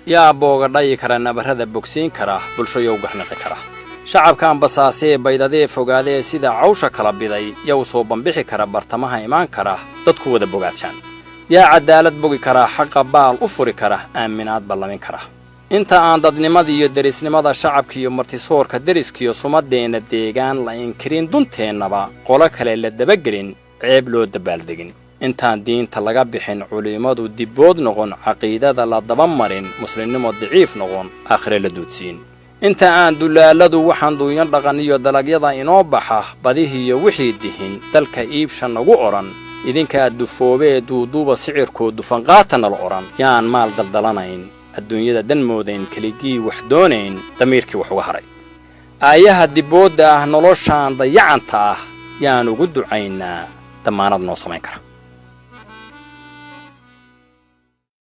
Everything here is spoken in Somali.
yaa booga dhayi kara nabarrada bogsiin kara bulshayow garnaqi kara shacabkan basaasee baydadee fogaadee sida cawsha kala biday yow soo bambixi kara bartamaha imaan kara dadku wada bogaadshaan yaa cadaalad bogi kara xaqa baal u furi kara aaminaad ballamin kara inta aan dadnimadii iyo derisnimada shacabkiiyo martisoorka deriskiyo sumadeenna deegaan la inkirin dunteennaba qolo kale la dabagelin ceeb loo dabaaldegin intaan diinta laga bixin culimadu dibbood noqon caqiidada la daba marin muslimnimo daciif noqon aakhire la duudsiin inta aan dulaaladu waxaan duunyo dhaqan iyo dalagyada inoo baxa badihiiyo wixii dihin dalka iibsha nagu odhan idinkaa dufoobee duuduuba sicirkoo dufanqaatana la odhan yaan maal daldalanayn adduunyada dan moodayn keligii wax doonayn damiirkii wax uga haray aayaha dibboodda ah noloshaan dayacanta ah yaan ugu ducaynaa damaanad noo samayn kara